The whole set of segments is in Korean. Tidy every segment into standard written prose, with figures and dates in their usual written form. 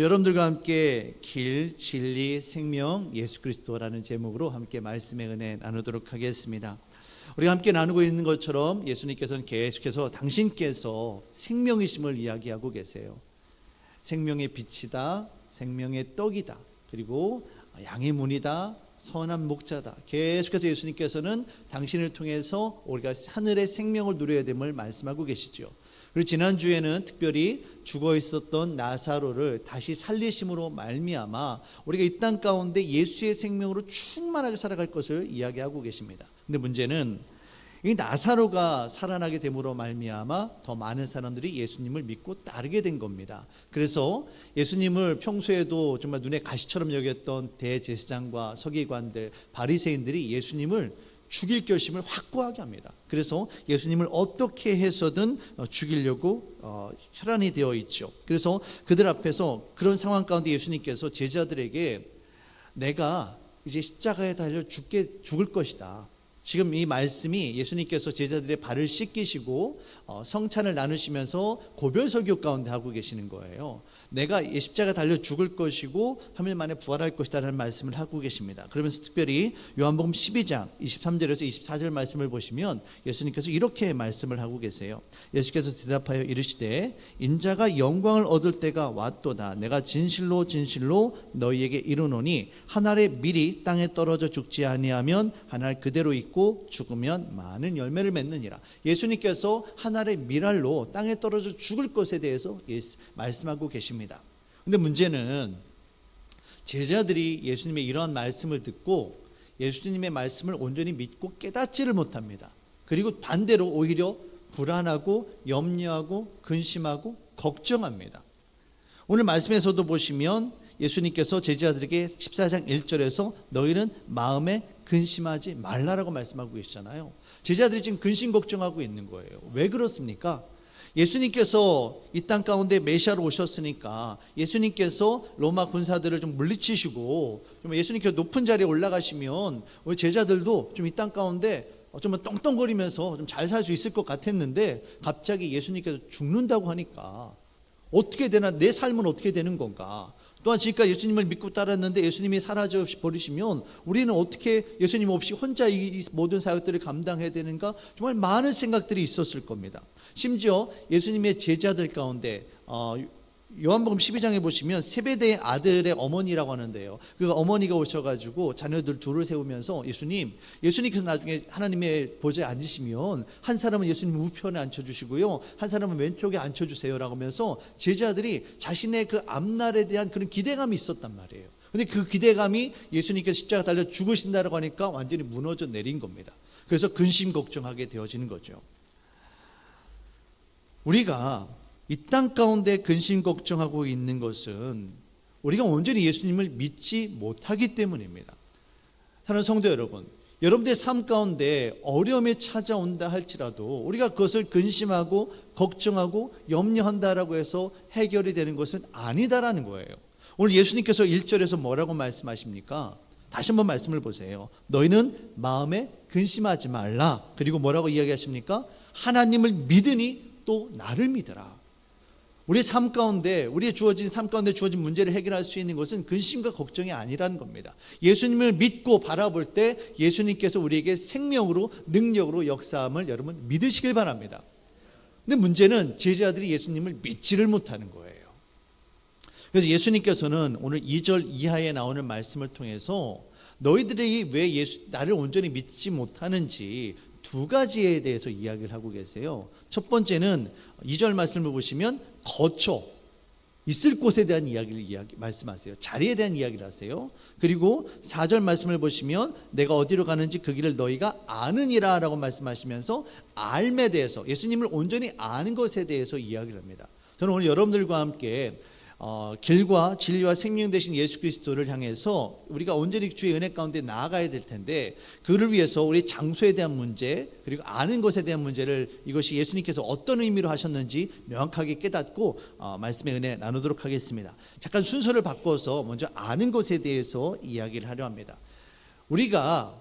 여러분들과 함께 길, 진리, 생명, 예수 그리스도라는 제목으로 함께 말씀의 은혜 나누도록 하겠습니다. 우리가 함께 나누고 있는 것처럼 예수님께서는 계속해서 당신께서 생명이심을 이야기하고 계세요. 생명의 빛이다, 생명의 떡이다, 그리고 양의 문이다, 선한 목자다. 계속해서 예수님께서는 당신을 통해서 우리가 하늘의 생명을 누려야 됨을 말씀하고 계시죠. 그리고 지난주에는 특별히 죽어 있었던 나사로를 다시 살리심으로 말미암아 우리가 이 땅 가운데 예수의 생명으로 충만하게 살아갈 것을 이야기하고 계십니다. 근데 문제는 이 나사로가 살아나게 됨으로 말미암아 더 많은 사람들이 예수님을 믿고 따르게 된 겁니다. 그래서 예수님을 평소에도 정말 눈에 가시처럼 여겼던 대제사장과 서기관들, 바리새인들이 예수님을 죽일 결심을 확고하게 합니다. 그래서 예수님을 어떻게 해서든 죽이려고 혈안이 되어 있죠. 그래서 그들 앞에서 그런 상황 가운데 예수님께서 제자들에게 내가 이제 십자가에 달려 죽을 것이다. 지금 이 말씀이 예수님께서 제자들의 발을 씻기시고 성찬을 나누시면서 고별설교 가운데 하고 계시는 거예요. 내가 십자가에 달려 죽을 것이고 3일 만에 부활할 것이다 라는 말씀을 하고 계십니다. 그러면서 특별히 요한복음 12장 23절에서 24절 말씀을 보시면 예수님께서 이렇게 말씀을 하고 계세요. 예수께서 대답하여 이르시되 인자가 영광을 얻을 때가 왔도다. 내가 진실로 진실로 너희에게 이르노니 한 알의 밀이 땅에 떨어져 죽지 아니하면 한 알 그대로 있고 죽으면 많은 열매를 맺느니라. 예수님께서 한 알의 밀알로 땅에 떨어져 죽을 것에 대해서 말씀하고 계십니다. 근데 문제는 제자들이 예수님의 이러한 말씀을 듣고 예수님의 말씀을 온전히 믿고 깨닫지를 못합니다. 그리고 반대로 오히려 불안하고 염려하고 근심하고 걱정합니다. 오늘 말씀에서도 보시면 예수님께서 제자들에게 14장 1절에서 너희는 마음에 근심하지 말라라고 말씀하고 계시잖아요. 제자들이 지금 근심 걱정하고 있는 거예요. 왜 그렇습니까? 예수님께서 이 땅 가운데 메시아로 오셨으니까 예수님께서 로마 군사들을 좀 물리치시고 좀 예수님께서 높은 자리에 올라가시면 우리 제자들도 좀 이 땅 가운데 좀 떵떵거리면서 좀 잘 살 수 있을 것 같았는데 갑자기 예수님께서 죽는다고 하니까 어떻게 되나, 내 삶은 어떻게 되는 건가? 또한 지금까지 예수님을 믿고 따랐는데 예수님이 사라져 버리시면 우리는 어떻게 예수님 없이 혼자 이 모든 사역들을 감당해야 되는가? 정말 많은 생각들이 있었을 겁니다. 심지어 예수님의 제자들 가운데 요한복음 12장에 보시면 세베대의 아들의 어머니라고 하는데요. 그 어머니가 오셔가지고 자녀들 둘을 세우면서 예수님께서 나중에 하나님의 보좌에 앉으시면 한 사람은 예수님 우편에 앉혀주시고요, 한 사람은 왼쪽에 앉혀주세요라고 하면서 제자들이 자신의 그 앞날에 대한 그런 기대감이 있었단 말이에요. 근데 그 기대감이 예수님께서 십자가 달려 죽으신다라고 하니까 완전히 무너져 내린 겁니다. 그래서 근심 걱정하게 되어지는 거죠. 우리가 이 땅 가운데 근심 걱정하고 있는 것은 우리가 온전히 예수님을 믿지 못하기 때문입니다. 사랑하는 성도 여러분, 여러분들의 삶 가운데 어려움이 찾아온다 할지라도 우리가 그것을 근심하고 걱정하고 염려한다라고 해서 해결이 되는 것은 아니다라는 거예요. 오늘 예수님께서 1절에서 뭐라고 말씀하십니까? 다시 한번 말씀을 보세요. 너희는 마음에 근심하지 말라. 그리고 뭐라고 이야기하십니까? 하나님을 믿으니 또 나를 믿으라. 우리의 삶 가운데, 우리의 주어진 삶 가운데 주어진 문제를 해결할 수 있는 것은 근심과 걱정이 아니라는 겁니다. 예수님을 믿고 바라볼 때 예수님께서 우리에게 생명으로, 능력으로 역사함을 여러분 믿으시길 바랍니다. 근데 문제는 제자들이 예수님을 믿지를 못하는 거예요. 그래서 예수님께서는 오늘 2절 이하에 나오는 말씀을 통해서 너희들이 왜 나를 온전히 믿지 못하는지 두 가지에 대해서 이야기를 하고 계세요. 첫 번째는 2절 말씀을 보시면 거처, 있을 곳에 대한 이야기를 말씀하세요. 자리에 대한 이야기를 하세요. 그리고 4절 말씀을 보시면 내가 어디로 가는지 그 길을 너희가 아느니라 라고 말씀하시면서 알에 대해서, 예수님을 온전히 아는 것에 대해서 이야기를 합니다. 저는 오늘 여러분들과 함께 길과 진리와 생명 되신 예수 그리스도를 향해서 우리가 온전히 주의 은혜 가운데 나아가야 될 텐데, 그를 위해서 우리 장소에 대한 문제, 그리고 아는 것에 대한 문제를, 이것이 예수님께서 어떤 의미로 하셨는지 명확하게 깨닫고 말씀의 은혜 나누도록 하겠습니다. 잠깐 순서를 바꿔서 먼저 아는 것에 대해서 이야기를 하려 합니다. 우리가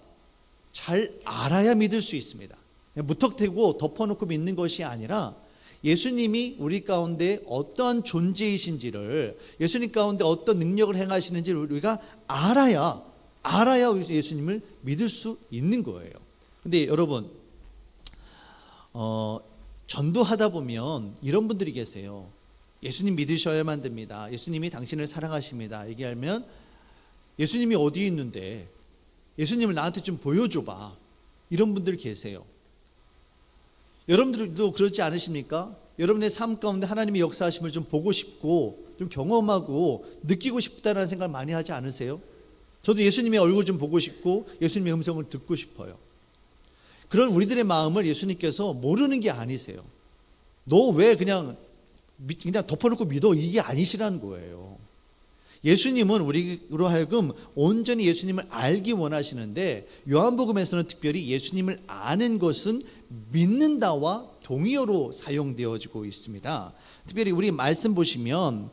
잘 알아야 믿을 수 있습니다. 무턱대고 덮어놓고 믿는 것이 아니라 예수님이 우리 가운데 어떠한 존재이신지를, 예수님 가운데 어떤 능력을 행하시는지를 우리가 알아야 예수님을 믿을 수 있는 거예요. 근데 여러분, 전도하다 보면 이런 분들이 계세요. 예수님 믿으셔야만 됩니다. 예수님이 당신을 사랑하십니다. 얘기하면 예수님이 어디 있는데 예수님을 나한테 좀 보여줘봐. 이런 분들 계세요. 여러분들도 그렇지 않으십니까? 여러분의 삶 가운데 하나님의 역사하심을 좀 보고 싶고 좀 경험하고 느끼고 싶다는 생각을 많이 하지 않으세요? 저도 예수님의 얼굴 좀 보고 싶고 예수님의 음성을 듣고 싶어요. 그런 우리들의 마음을 예수님께서 모르는 게 아니세요. 너 왜 그냥 덮어놓고 믿어? 이게 아니시라는 거예요. 예수님은 우리로 하여금 온전히 예수님을 알기 원하시는데, 요한복음에서는 특별히 예수님을 아는 것은 믿는다와 동의어로 사용되어지고 있습니다. 특별히 우리 말씀 보시면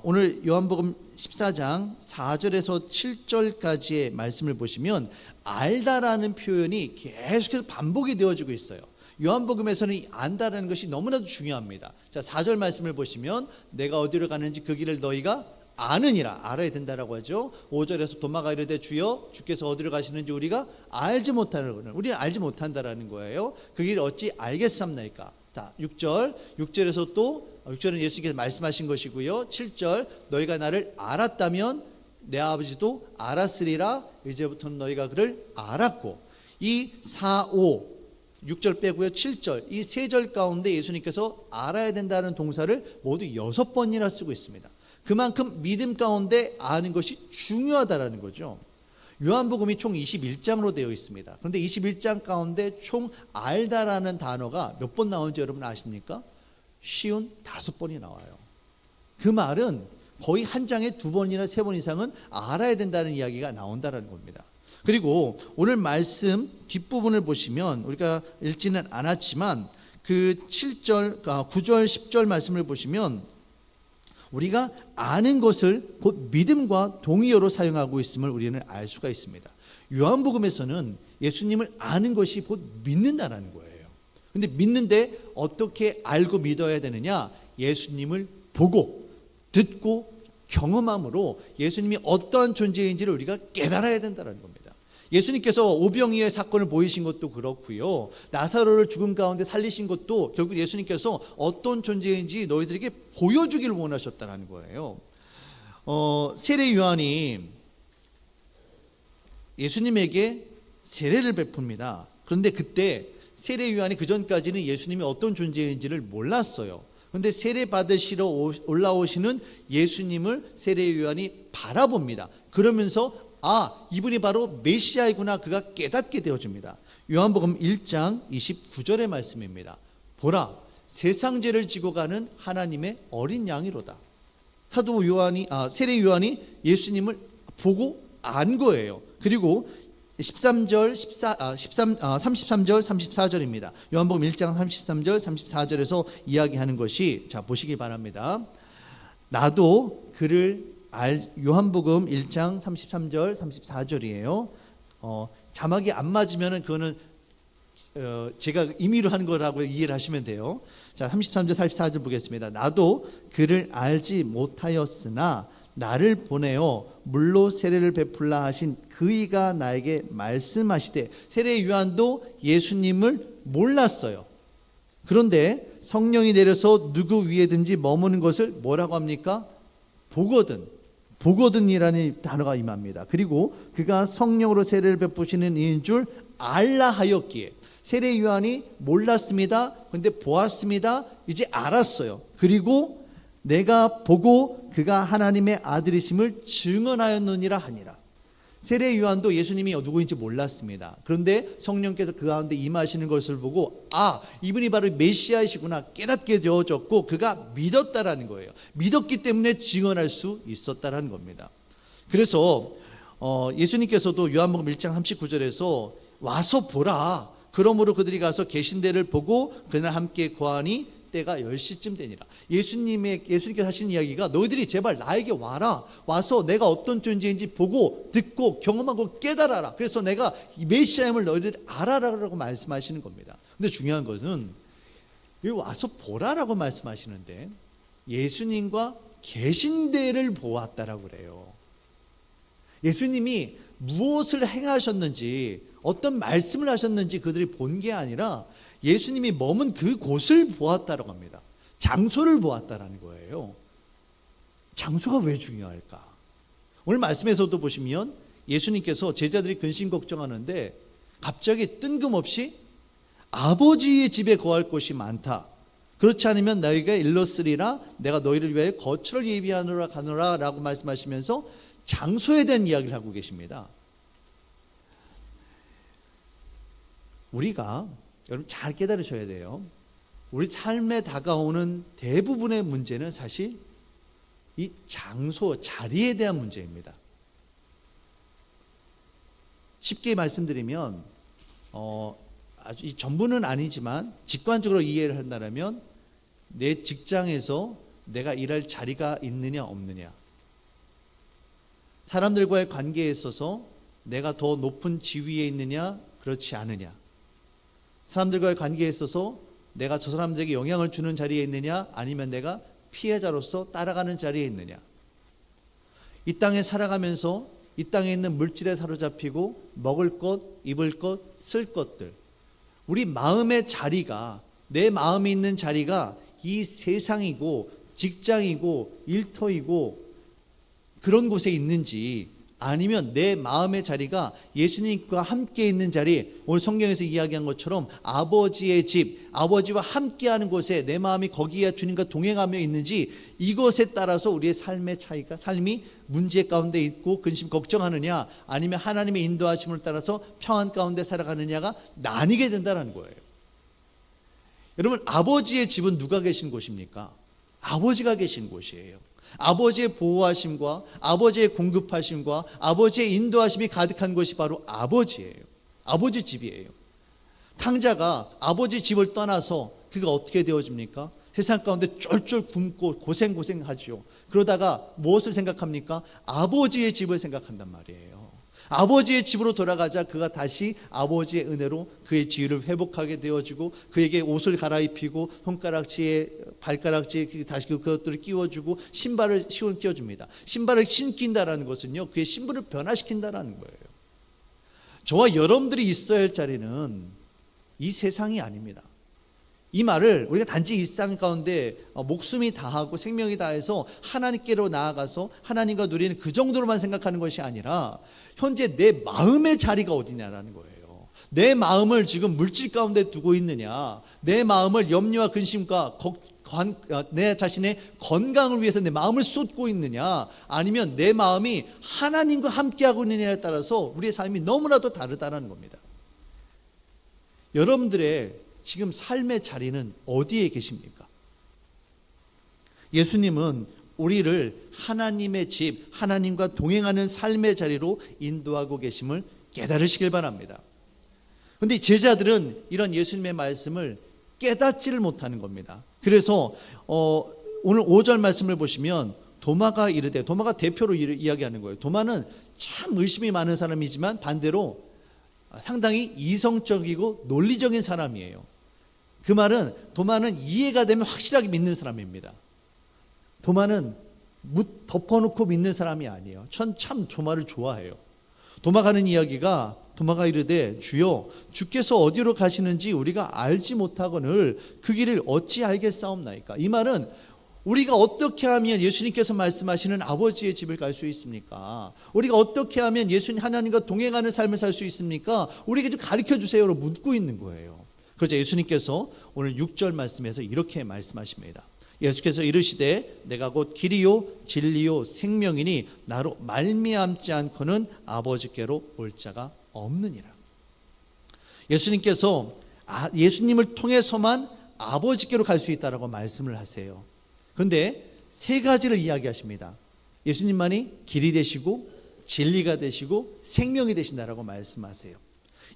오늘 요한복음 14장 4절에서 7절까지의 말씀을 보시면 알다라는 표현이 계속해서 반복이 되어지고 있어요. 요한복음에서는 이 안다라는 것이 너무나도 중요합니다. 자, 4절 말씀을 보시면 내가 어디로 가는지 그 길을 너희가 아느니라, 알아야 된다라고 하죠. 5절에서 도마가 이르되 주여 주께서 어디로 가시는지 우리가 알지 못하는 거는, 우리는 알지 못한다라는 거예요. 그 길을 어찌 알겠삼나이까. 6절에서 또 6절은 예수님께서 말씀하신 것이고요. 7절 너희가 나를 알았다면 내 아버지도 알았으리라. 이제부터는 너희가 그를 알았고. 이 4, 5, 6절 빼고요. 7절 이 세 절 가운데 예수님께서 알아야 된다는 동사를 모두 6번이나 쓰고 있습니다. 그만큼 믿음 가운데 아는 것이 중요하다라는 거죠. 요한복음이 총 21장으로 되어 있습니다. 그런데 21장 가운데 총 알다라는 단어가 몇 번 나오는지 여러분 아십니까? 55번이 나와요. 그 말은 거의 한 장에 2번이나 3번 이상은 알아야 된다는 이야기가 나온다는 겁니다. 그리고 오늘 말씀 뒷부분을 보시면 우리가 읽지는 않았지만 그 7절, 9절, 10절 말씀을 보시면 우리가 아는 것을 곧 믿음과 동의어로 사용하고 있음을 우리는 알 수가 있습니다. 요한복음에서는 예수님을 아는 것이 곧 믿는다라는 거예요. 근데 믿는데 어떻게 알고 믿어야 되느냐? 예수님을 보고 듣고 경험함으로 예수님이 어떠한 존재인지를 우리가 깨달아야 된다는 겁니다. 예수님께서 오병이어의 사건을 보이신 것도 그렇고요. 나사로를 죽음 가운데 살리신 것도 결국 예수님께서 어떤 존재인지 너희들에게 보여주기를 원하셨다는 거예요. 세례 요한이 예수님에게 세례를 베풉니다. 그런데 그때 세례 요한이 그 전까지는 예수님이 어떤 존재인지를 몰랐어요. 그런데 세례 받으시러 올라오시는 예수님을 세례 요한이 바라봅니다. 그러면서 이분이 바로 메시아이구나 그가 깨닫게 되어집니다. 요한복음 1장 29절의 말씀입니다. 보라, 세상 죄를 지고 가는 하나님의 어린 양이로다. 세례 요한이 예수님을 보고 안 거예요. 그리고 33절, 34절입니다. 요한복음 1장 33절, 34절에서 이야기하는 것이, 자, 보시기 바랍니다. 나도 그를 요한복음 1장 33절, 34절이에요. 자막이 안 맞으면 그거는 제가 임의로 한 거라고 이해를 하시면 돼요. 자, 33절, 34절 보겠습니다. 나도 그를 알지 못하였으나 나를 보내어 물로 세례를 베풀라 하신 그이가 나에게 말씀하시되, 세례 요한도 예수님을 몰랐어요. 그런데 성령이 내려서 누구 위에든지 머무는 것을 뭐라고 합니까? 보거든이라는 단어가 임합니다. 그리고 그가 성령으로 세례를 베푸시는 이인 줄 알라 하였기에, 세례 요한이 몰랐습니다. 그런데 보았습니다. 이제 알았어요. 그리고 내가 보고 그가 하나님의 아들이심을 증언하였느니라 하니라. 세례 요한도 예수님이 누구인지 몰랐습니다. 그런데 성령께서 그 가운데 임하시는 것을 보고 이분이 바로 메시아이시구나 깨닫게 되어졌고 그가 믿었다라는 거예요. 믿었기 때문에 증언할 수 있었다라는 겁니다. 그래서 예수님께서도 요한복음 1장 39절에서 와서 보라. 그러므로 그들이 가서 계신 데를 보고 그날 함께 거하니 때가 10시쯤 되니라. 예수님께서 하신 이야기가 너희들이 제발 나에게 와서 내가 어떤 존재인지 보고 듣고 경험하고 깨달아라. 그래서 내가 이 메시아임을 너희들이 알아라라고 말씀하시는 겁니다. 근데 중요한 것은 여기 와서 보라라고 말씀하시는데 예수님과 계신 데를 보았다라고 그래요. 예수님이 무엇을 행하셨는지, 어떤 말씀을 하셨는지 그들이 본 게 아니라 예수님이 머문 그 곳을 보았다라고 합니다. 장소를 보았다라는 거예요. 장소가 왜 중요할까? 오늘 말씀에서도 보시면 예수님께서 제자들이 근심 걱정하는데 갑자기 뜬금없이 아버지의 집에 거할 곳이 많다. 그렇지 않으면 너희가 일러 쓰리라. 내가 너희를 위하여 거처를 예비하노라 가노라 라고 말씀하시면서 장소에 대한 이야기를 하고 계십니다. 우리가 여러분 잘 깨달으셔야 돼요. 우리 삶에 다가오는 대부분의 문제는 사실 이 장소, 자리에 대한 문제입니다. 쉽게 말씀드리면 아주 이 전부는 아니지만 직관적으로 이해를 한다면 내 직장에서 내가 일할 자리가 있느냐 없느냐, 사람들과의 관계에 있어서 내가 더 높은 지위에 있느냐 그렇지 않느냐, 사람들과의 관계에 있어서 내가 저 사람들에게 영향을 주는 자리에 있느냐 아니면 내가 피해자로서 따라가는 자리에 있느냐, 이 땅에 살아가면서 이 땅에 있는 물질에 사로잡히고 먹을 것, 입을 것, 쓸 것들, 우리 마음의 자리가, 내 마음이 있는 자리가 이 세상이고 직장이고 일터이고 그런 곳에 있는지, 아니면 내 마음의 자리가 예수님과 함께 있는 자리, 오늘 성경에서 이야기한 것처럼 아버지의 집, 아버지와 함께하는 곳에 내 마음이 거기에 주님과 동행하며 있는지, 이것에 따라서 우리의 삶의 차이가, 삶이 문제 가운데 있고 근심 걱정하느냐 아니면 하나님의 인도하심을 따라서 평안 가운데 살아가느냐가 나뉘게 된다는 거예요. 여러분, 아버지의 집은 누가 계신 곳입니까? 아버지가 계신 곳이에요. 아버지의 보호하심과 아버지의 공급하심과 아버지의 인도하심이 가득한 곳이 바로 아버지예요. 아버지 집이에요. 탕자가 아버지 집을 떠나서 그가 어떻게 되어집니까? 세상 가운데 쫄쫄 굶고 고생하지요. 그러다가 무엇을 생각합니까? 아버지의 집을 생각한단 말이에요. 아버지의 집으로 돌아가자 그가 다시 아버지의 은혜로 그의 지위를 회복하게 되어지고, 그에게 옷을 갈아입히고 손가락지에 발가락지에 다시 그것들을 끼워주고 신발을 끼워줍니다. 신발을 신긴다라는 것은요, 그의 신분을 변화시킨다라는 거예요. 저와 여러분들이 있어야 할 자리는 이 세상이 아닙니다. 이 말을 우리가 단지 일상 가운데 목숨이 다하고 생명이 다해서 하나님께로 나아가서 하나님과 누리는 그 정도로만 생각하는 것이 아니라 현재 내 마음의 자리가 어디냐라는 거예요. 내 마음을 지금 물질 가운데 두고 있느냐, 내 마음을 염려와 근심과 내 자신의 건강을 위해서 내 마음을 쏟고 있느냐, 아니면 내 마음이 하나님과 함께하고 있느냐에 따라서 우리의 삶이 너무나도 다르다는 겁니다. 여러분들의 지금 삶의 자리는 어디에 계십니까? 예수님은 우리를 하나님의 집, 하나님과 동행하는 삶의 자리로 인도하고 계심을 깨달으시길 바랍니다. 그런데 제자들은 이런 예수님의 말씀을 깨닫지를 못하는 겁니다. 그래서 오늘 5절 말씀을 보시면 도마가 이르되, 도마가 대표로 이야기하는 거예요. 도마는 참 의심이 많은 사람이지만 반대로 상당히 이성적이고 논리적인 사람이에요. 그 말은 도마는 이해가 되면 확실하게 믿는 사람입니다. 도마는 덮어놓고 믿는 사람이 아니에요. 전 참 도마를 좋아해요. 도마가 하는 이야기가, 도마가 이르되 주여 주께서 어디로 가시는지 우리가 알지 못하거늘 그 길을 어찌 알겠사옵나이까. 이 말은 우리가 어떻게 하면 예수님께서 말씀하시는 아버지의 집을 갈 수 있습니까? 우리가 어떻게 하면 예수님 하나님과 동행하는 삶을 살 수 있습니까? 우리에게 좀 가르쳐 주세요로 묻고 있는 거예요. 그래서 예수님께서 오늘 6절 말씀에서 이렇게 말씀하십니다. 예수께서 이르시되 내가 곧 길이요 진리요 생명이니 나로 말미암지 않고는 아버지께로 올 자가 없느니라. 예수님께서 예수님을 통해서만 아버지께로 갈 수 있다라고 말씀을 하세요. 그런데 세 가지를 이야기하십니다. 예수님만이 길이 되시고 진리가 되시고 생명이 되신다라고 말씀하세요.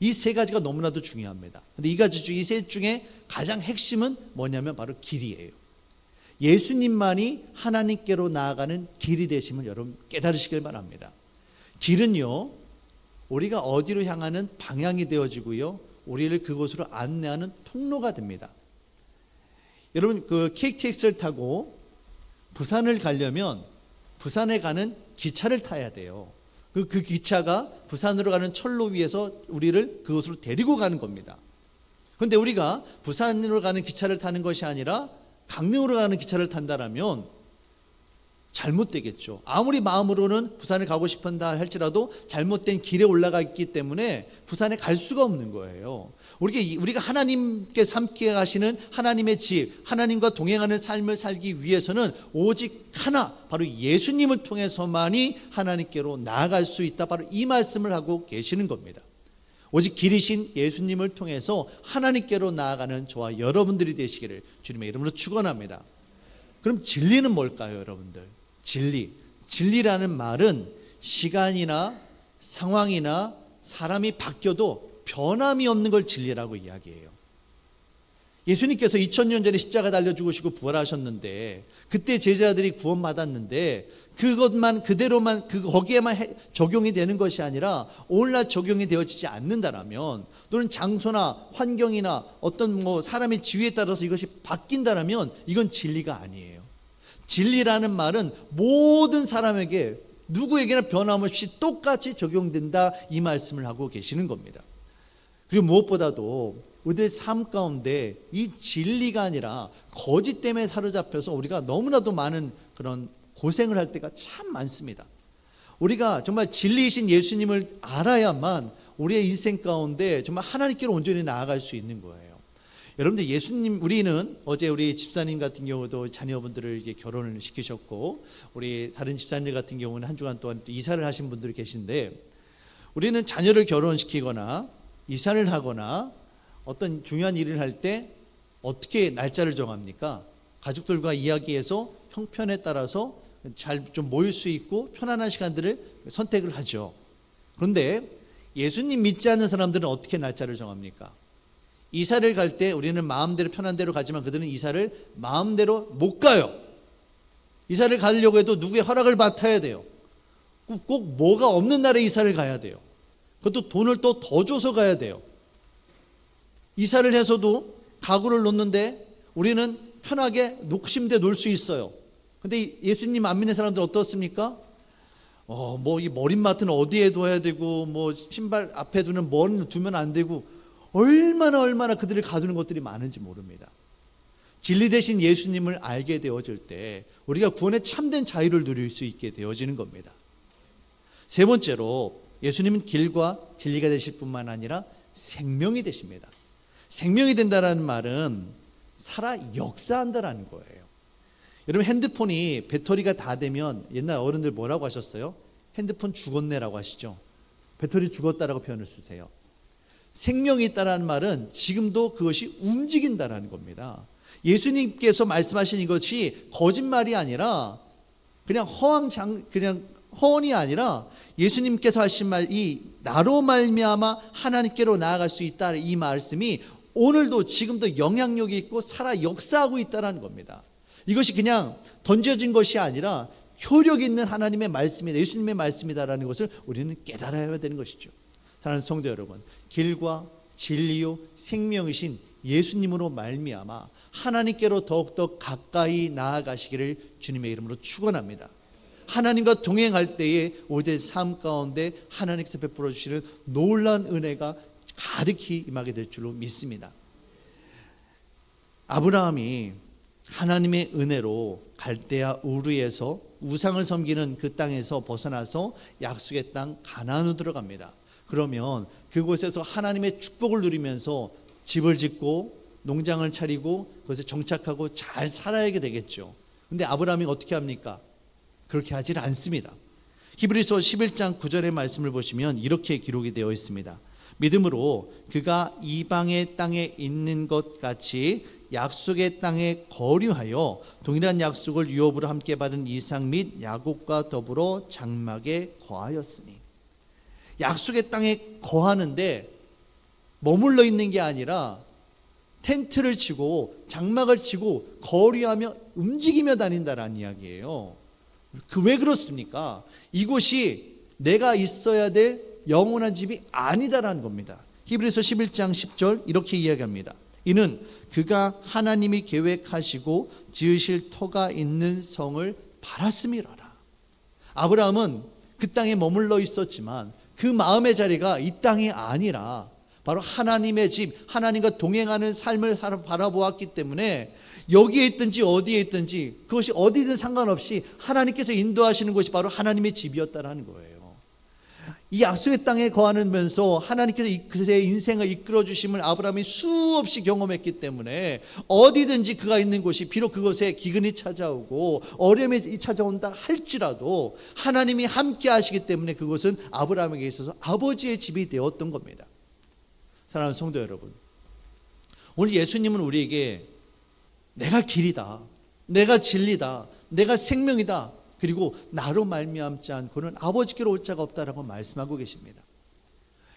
이 세 가지가 너무나도 중요합니다. 그런데 이 셋 중에 가장 핵심은 뭐냐면 바로 길이에요. 예수님만이 하나님께로 나아가는 길이 되심을 여러분 깨달으시길 바랍니다. 길은요, 우리가 어디로 향하는 방향이 되어지고요, 우리를 그곳으로 안내하는 통로가 됩니다. 여러분 그 KTX를 타고 부산을 가려면 부산에 가는 기차를 타야 돼요. 그 기차가 부산으로 가는 철로 위에서 우리를 그곳으로 데리고 가는 겁니다. 그런데 우리가 부산으로 가는 기차를 타는 것이 아니라 강릉으로 가는 기차를 탄다라면 잘못되겠죠. 아무리 마음으로는 부산을 가고 싶은다 할지라도 잘못된 길에 올라가 있기 때문에 부산에 갈 수가 없는 거예요. 우리가 하나님께서 함께 가시는 하나님의 집, 하나님과 동행하는 삶을 살기 위해서는 오직 하나, 바로 예수님을 통해서만이 하나님께로 나아갈 수 있다. 바로 이 말씀을 하고 계시는 겁니다. 오직 길이신 예수님을 통해서 하나님께로 나아가는 저와 여러분들이 되시기를 주님의 이름으로 축원합니다. 그럼 진리는 뭘까요, 여러분들? 진리라는 말은 시간이나 상황이나 사람이 바뀌어도 변함이 없는 걸 진리라고 이야기해요. 예수님께서 2000년 전에 십자가 달려 죽으시고 부활하셨는데 그때 제자들이 구원받았는데 그것만 그대로만 거기에만 적용이 되는 것이 아니라 오늘날 적용이 되어지지 않는다라면, 또는 장소나 환경이나 어떤 사람의 지위에 따라서 이것이 바뀐다라면 이건 진리가 아니에요. 진리라는 말은 모든 사람에게 누구에게나 변함없이 똑같이 적용된다, 이 말씀을 하고 계시는 겁니다. 그리고 무엇보다도 우리의 삶 가운데 이 진리가 아니라 거짓 때문에 사로잡혀서 우리가 너무나도 많은 그런 고생을 할 때가 참 많습니다. 우리가 정말 진리이신 예수님을 알아야만 우리의 인생 가운데 정말 하나님께로 온전히 나아갈 수 있는 거예요. 여러분들, 우리는 어제 우리 집사님 같은 경우도 자녀분들을 이렇게 결혼을 시키셨고, 우리 다른 집사님들 같은 경우는 한 주간 동안 이사를 하신 분들이 계신데, 우리는 자녀를 결혼시키거나 이사를 하거나 어떤 중요한 일을 할 때 어떻게 날짜를 정합니까? 가족들과 이야기해서 형편에 따라서 잘 좀 모일 수 있고 편안한 시간들을 선택을 하죠. 그런데 예수님 믿지 않는 사람들은 어떻게 날짜를 정합니까? 이사를 갈 때 우리는 마음대로 편한 대로 가지만 그들은 이사를 마음대로 못 가요. 이사를 가려고 해도 누구의 허락을 받아야 돼요. 꼭 뭐가 없는 날에 이사를 가야 돼요. 그것도 돈을 또 더 줘서 가야 돼요. 이사를 해서도 가구를 놓는데 우리는 편하게 녹심대 놓을 수 있어요. 근데 예수님 안 믿는 사람들 어떻습니까? 이 머릿맡은 어디에 둬야 되고, 신발 앞에 두는 머리는 두면 안 되고, 얼마나 그들을 가두는 것들이 많은지 모릅니다. 진리 대신 예수님을 알게 되어질 때 우리가 구원의 참된 자유를 누릴 수 있게 되어지는 겁니다. 세 번째로, 예수님은 길과 진리가 되실 뿐만 아니라 생명이 되십니다. 생명이 된다는 말은 살아 역사한다라는 거예요. 여러분, 핸드폰이 배터리가 다 되면 옛날 어른들 뭐라고 하셨어요? 핸드폰 죽었네라고 하시죠. 배터리 죽었다라고 표현을 쓰세요. 생명이 있다라는 말은 지금도 그것이 움직인다라는 겁니다. 예수님께서 말씀하신 이것이 거짓말이 아니라 그냥 허언이 아니라 예수님께서 하신 말, 이 나로 말미암아 하나님께로 나아갈 수 있다, 이 말씀이 오늘도 지금도 영향력이 있고 살아 역사하고 있다는 겁니다. 이것이 그냥 던져진 것이 아니라 효력 있는 하나님의 말씀이다, 예수님의 말씀이다라는 것을 우리는 깨달아야 되는 것이죠. 사랑하는 성도 여러분, 길과 진리요 생명이신 예수님으로 말미암아 하나님께로 더욱더 가까이 나아가시기를 주님의 이름으로 축원합니다. 하나님과 동행할 때에 우리들의 삶 가운데 하나님께서 베풀어 주시는 놀라운 은혜가 가득히 임하게 될 줄로 믿습니다. 아브라함이 하나님의 은혜로 갈대아 우르에서 우상을 섬기는 그 땅에서 벗어나서 약속의 땅 가나안으로 들어갑니다. 그러면 그곳에서 하나님의 축복을 누리면서 집을 짓고 농장을 차리고 그것에 정착하고 잘 살아야 되겠죠. 근데 아브라함이 어떻게 합니까? 그렇게 하질 않습니다. 히브리서 11장 9절의 말씀을 보시면 이렇게 기록이 되어 있습니다. 믿음으로 그가 이방의 땅에 있는 것 같이 약속의 땅에 거류하여 동일한 약속을 유업으로 함께 받은 이삭 및 야곱과 더불어 장막에 거하였으니, 약속의 땅에 거하는데 머물러 있는 게 아니라 텐트를 치고 장막을 치고 거류하며 움직이며 다닌다라는 이야기예요. 왜 그렇습니까? 이곳이 내가 있어야 될 영원한 집이 아니다라는 겁니다. 히브리서 11장 10절 이렇게 이야기합니다. 이는 그가 하나님이 계획하시고 지으실 터가 있는 성을 바랐음이로라. 아브라함은 그 땅에 머물러 있었지만 그 마음의 자리가 이 땅이 아니라 바로 하나님의 집, 하나님과 동행하는 삶을 바라보았기 때문에 여기에 있든지 어디에 있든지 그것이 어디든 상관없이 하나님께서 인도하시는 곳이 바로 하나님의 집이었다는 거예요. 이 약속의 땅에 거하면서 하나님께서 그의 인생을 이끌어 주심을 아브라함이 수없이 경험했기 때문에 어디든지 그가 있는 곳이 비록 그곳에 기근이 찾아오고 어려움이 찾아온다 할지라도 하나님이 함께 하시기 때문에 그곳은 아브라함에게 있어서 아버지의 집이 되었던 겁니다. 사랑하는 성도 여러분, 오늘 예수님은 우리에게 내가 길이다, 내가 진리다, 내가 생명이다, 그리고 나로 말미암지 않고는 아버지께로 올 자가 없다라고 말씀하고 계십니다.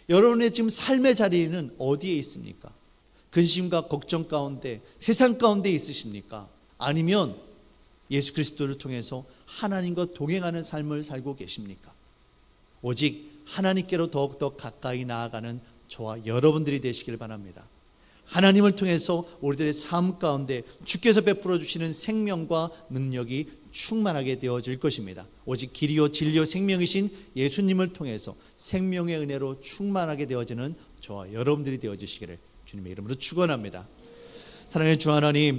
여러분의 지금 삶의 자리는 어디에 있습니까? 근심과 걱정 가운데, 세상 가운데 있으십니까? 아니면 예수 그리스도를 통해서 하나님과 동행하는 삶을 살고 계십니까? 오직 하나님께로 더욱더 가까이 나아가는 저와 여러분들이 되시길 바랍니다. 하나님을 통해서 우리들의 삶 가운데 주께서 베풀어 주시는 생명과 능력이 충만하게 되어질 것입니다. 오직 길이요 진리요 생명이신 예수님을 통해서 생명의 은혜로 충만하게 되어지는 저와 여러분들이 되어지시기를 주님의 이름으로 축원합니다. 사랑하는 주 하나님,